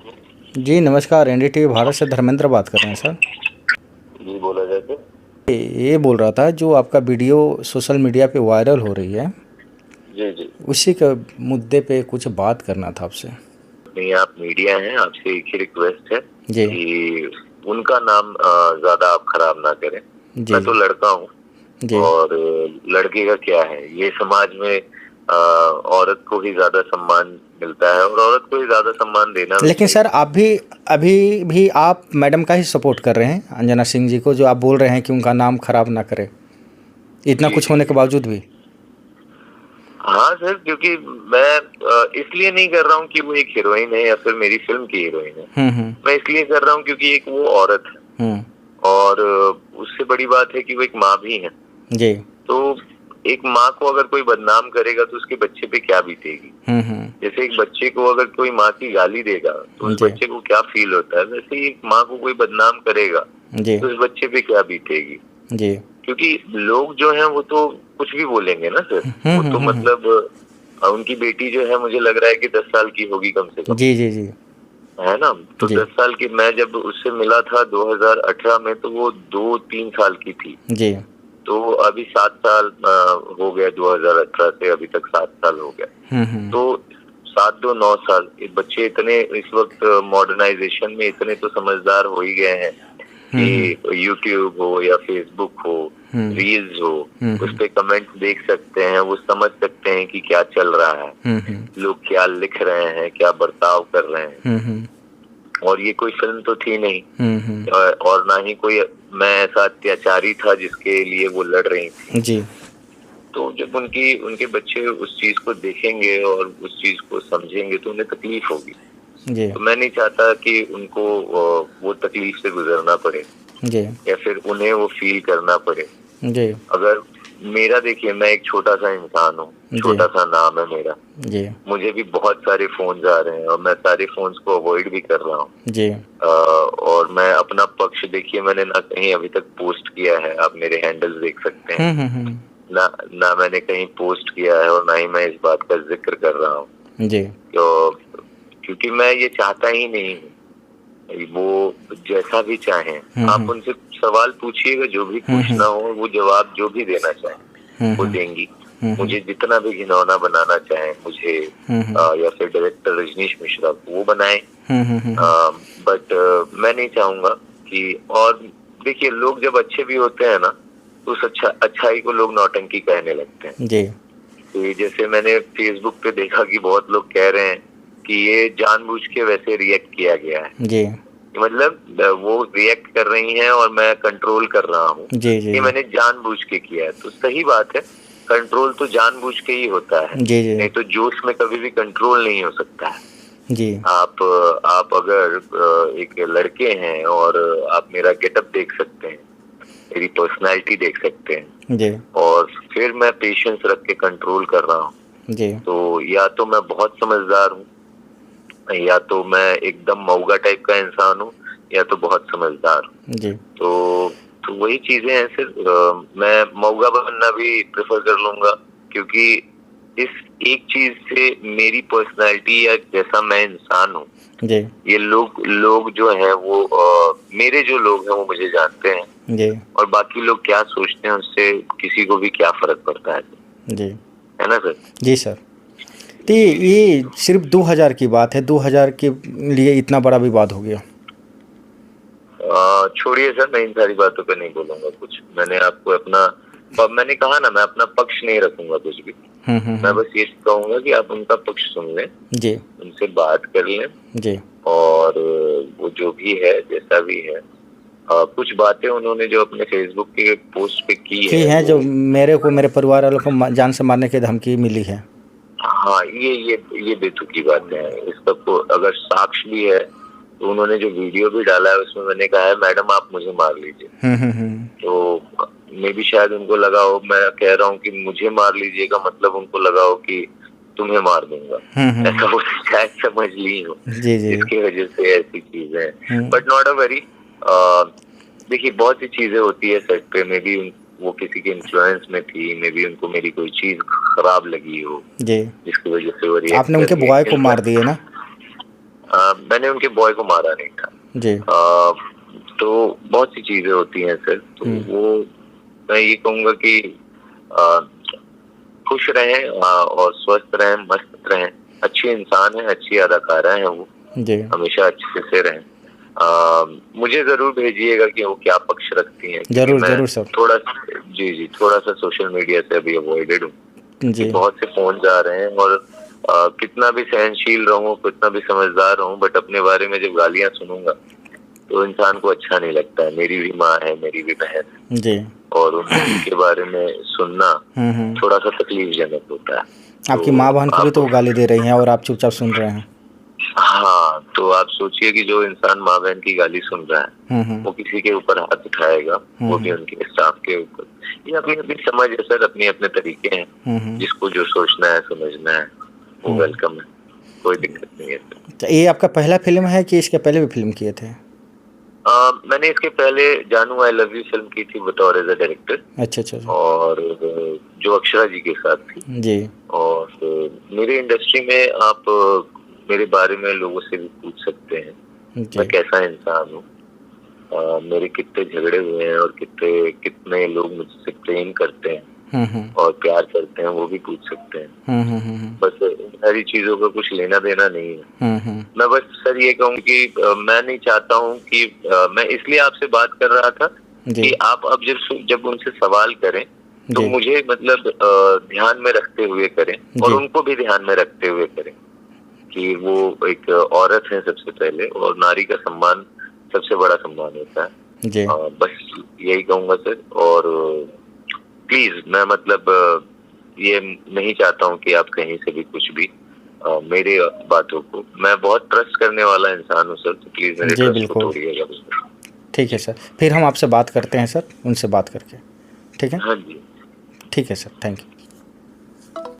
जी नमस्कार, एनडीटीवी भारत से धर्मेंद्र बात कर रहे हैं सर। जी बोला जाए तो। ये बोल रहा था जो आपका वीडियो सोशल मीडिया पे वायरल हो रही है, जी जी। उसी का मुद्दे पे कुछ बात करना था आपसे। नहीं, आप मीडिया हैं, आपसे एक ही रिक्वेस्ट है जी कि उनका नाम ज्यादा आप खराब ना करें। जी मैं तो लड़का हूँ जी और लड़के का क्या है, ये समाज में औरत को ही ज्यादा सम्मान मिलता है और औरत को ही ज्यादा सम्मान देना भी लेकिन चाहिए। सर आप भी अभी भी आप मैडम का ही सपोर्ट कर रहे हैं, अंजना सिंह जी को, जो आप बोल रहे हैं कि उनका नाम खराब ना करें, इतना जी कुछ जी होने के जी। बावजूद भी। हाँ सर, क्योंकि मैं इसलिए नहीं कर रहा हूँ कि वो एक हीरोइन है या फिर मेरी फिल्म की हीरोइन है। हम्म। मैं इसलिए कर रहा हूँ क्योंकि एक वो औरत है हम्म। और उससे बड़ी बात है कि वो एक माँ भी है। जी। तो एक माँ को अगर कोई बदनाम करेगा तो उसके बच्चे पे क्या बीतेगी। हम्म। जैसे एक बच्चे को अगर कोई माँ की गाली देगा तो उस जी बच्चे को क्या फील होता है, वैसे ही एक माँ को कोई बदनाम करेगा जी तो उस बच्चे पे क्या बीतेगी। जी। क्योंकि लोग जो हैं वो तो कुछ भी बोलेंगे ना सर। वो तो मतलब उनकी बेटी जो है, मुझे लग रहा है कि 10 साल की होगी कम से कम, जी जी जी है ना। तो जी 10 साल की, मैं जब उससे मिला था 2018 में तो वो 2-3 साल की थी। जी। तो अभी 7 साल हो गया, 2018 से अभी तक 7 साल हो गया। हम्म। तो 7-2-9 साल, ये बच्चे इतने इस वक्त मॉडर्नाइजेशन में इतने तो समझदार हो ही गए हैं कि यूट्यूब हो या फेसबुक हो, रील्स हो, उस पे कमेंट देख सकते हैं, वो समझ सकते हैं कि क्या चल रहा है, लोग क्या लिख रहे हैं, क्या बर्ताव कर रहे हैं। और ये कोई फिल्म तो थी नहीं और ना ही कोई मैं ऐसा अत्याचारी था जिसके लिए वो लड़ रही थी। जी तो जब उनके बच्चे उस चीज को देखेंगे और उस चीज को समझेंगे तो उन्हें तकलीफ होगी। जी तो मैं नहीं चाहता कि उनको वो तकलीफ से गुजरना पड़े जी या फिर उन्हें वो फील करना पड़े। जी अगर मेरा, देखिए, मैं एक छोटा सा इंसान हूँ, जी छोटा सा नाम है मेरा, जी मुझे भी बहुत सारे फोन आ रहे हैं और मैं सारे फोन्स को अवॉइड भी कर रहा हूँ। जी और मैं अपना पक्ष, देखिए, मैंने ना कहीं अभी तक पोस्ट किया है, आप मेरे हैंडल्स देख सकते हैं, ना मैंने कहीं पोस्ट किया है और ना ही मैं इस बात का जिक्र कर रहा हूँ। जी तो क्योंकि मैं ये चाहता ही नहीं हूँ। वो जैसा भी चाहें, आप उनसे सवाल पूछिएगा, जो भी पूछना हो, वो जवाब जो भी देना चाहे वो देंगी। मुझे जितना भी घिनौना बनाना चाहे मुझे, या फिर डायरेक्टर रजनीश मिश्रा को वो बनाए, बट मैं नहीं चाहूंगा कि, और देखिए, लोग जब अच्छे भी होते हैं ना तो उस अच्छाई को लोग नौटंकी कहने लगते हैं। जी तो ये जैसे मैंने फेसबुक पे देखा कि बहुत लोग कह रहे हैं कि ये जानबूझ के वैसे रिएक्ट किया गया है, जी मतलब वो रिएक्ट कर रही हैं और मैं कंट्रोल कर रहा हूँ, जी जी ये मैंने जानबूझ के किया है। तो सही बात है, कंट्रोल तो जानबूझ के ही होता है, जी जी नहीं तो जोश में कभी भी कंट्रोल नहीं हो सकता है। जी आप अगर एक लड़के हैं और आप मेरा गेटअप देख सकते हैं, मेरी पर्सनालिटी देख सकते हैं, जी और फिर मैं पेशेंस रख के कंट्रोल कर रहा हूँ, जी तो या तो मैं बहुत समझदार हूँ, या तो मैं एकदम मऊगा टाइप का इंसान हूँ, या तो बहुत समझदार हूँ। जी तो वही चीजें हैं सर। मैं मऊगा बनना भी प्रेफर कर लूंगा, क्योंकि इस एक चीज से मेरी पर्सनालिटी या जैसा मैं इंसान हूँ, जी ये लोग जो है वो मेरे जो लोग हैं वो मुझे जानते हैं, जी और बाकी लोग क्या सोचते हैं उससे किसी को भी क्या फर्क पड़ता जी है ना सर। जी सर। तो ये सिर्फ 2000 की बात है, 2000 के लिए इतना बड़ा विवाद हो गया। छोड़िए सर, मैं इन सारी बातों पे नहीं बोलूंगा कुछ। मैंने आपको मैंने कहा ना, मैं अपना पक्ष नहीं रखूंगा कुछ भी। मैं बस ये कहूंगा कि आप उनका पक्ष सुन लें, जी उनसे बात कर लें, जी और वो जो भी है, जैसा भी है, कुछ बातें उन्होंने जो अपने फेसबुक के पोस्ट पे की की है हैं, जो वो, मेरे को, मेरे परिवार वालों को जान से मारने की धमकी मिली है। हाँ, ये बेतुकी बात है। इसका को अगर साक्ष्य भी है तो उन्होंने जो वीडियो भी डाला है उसमें मैंने कहा है, मैडम आप मुझे मार लीजिए। तो मे भी शायद उनको लगा हो, मैं कह रहा हूँ कि मुझे मार लीजिएगा, मतलब उनको लगा हो कि तुम्हें मार दूंगा, ऐसा वो शायद समझ ली हो, जी जी इसकी वजह से ऐसी चीजें हैं। बट नॉट अ वेरी, देखिए, बहुत सी चीजें होती है सेट पे, मे बी वो किसी के इन्फ्लुएंस में थी, मे बी उनको मेरी कोई चीज खराब लगी हो जी। जिसकी वजह से वो रिएक्ट आपने कर उनके रही बॉय को है। मार दिए ना। मैंने उनके बॉय को मारा नहीं था जी। तो बहुत सी चीजें होती हैं सर, तो वो मैं ये कहूंगा कि खुश रहें और स्वस्थ रहें, मस्त रहें। अच्छी इंसान है, अच्छी अदाकारा है वो जी। हमेशा अच्छे से रहें। मुझे जरूर भेजिएगा कि वो क्या पक्ष रखती हैं। जरूर मैं जरूर सर। थोड़ा सा सोशल मीडिया से अभी अवॉइडेड हूँ। जी। बहुत से फोन जा रहे हैं और कितना भी सहनशील रहूं, कितना भी समझदार रहूं, बट अपने बारे में जब गालियां सुनूंगा तो इंसान को अच्छा नहीं लगता है। मेरी भी माँ है, मेरी भी बहन है जी। और उनके बारे में सुनना थोड़ा सा तकलीफजनक होता है। आपकी तो माँ बहन को भी तो वो गाली दे रही हैं और आप चुपचाप सुन रहे हैं। हाँ, तो आप सोचिए कि जो इंसान माँ बहन की गाली सुन रहा है वो किसी के ऊपर हाथ उठाएगा, वो भी उनके स्टाफ के ऊपर। ये अपनी अपनी समझ है सर, अपने अपने तरीके हैं। जिसको जो सोचना है, समझना है, वो वेलकम है, कोई दिक्कत नहीं है सर। तो ये आपका पहला फिल्म है कि इसके पहले भी फिल्म किए थे? मैंने इसके पहले जानू आई लव यू फिल्म की थी बतौर एज अ डायरेक्टर। अच्छा। और जो अक्षरा जी के साथ थी जी। और मेरे इंडस्ट्री में आप मेरे बारे में लोगों से भी पूछ सकते हैं मैं कैसा इंसान हूँ। मेरे कितने झगड़े हुए हैं और कितने लोग मुझसे प्रेम करते हैं और प्यार करते हैं, वो भी पूछ सकते हैं। बस इन सारी चीजों का कुछ लेना देना नहीं है। मैं बस सर ये कहूँ कि मैं नहीं चाहता हूँ कि मैं इसलिए आपसे बात कर रहा था कि आप अब जब उनसे सवाल करें तो मुझे मतलब ध्यान में रखते हुए करें और उनको भी ध्यान में रखते हुए करें कि वो एक औरत है सबसे पहले, और नारी का सम्मान सबसे बड़ा सम्मान होता है। बस यही कहूंगा सर। और प्लीज मैं मतलब ये नहीं चाहता हूँ कि आप कहीं से भी कुछ भी मेरे बातों को, मैं बहुत ट्रस्ट करने वाला इंसान हूँ सर, तो प्लीज मेरे ट्रस्ट को तोड़िएगा। ठीक है सर, फिर हम आपसे बात करते हैं सर, उनसे बात करके। ठीक है? हाँ जी, ठीक है सर, थैंक यू।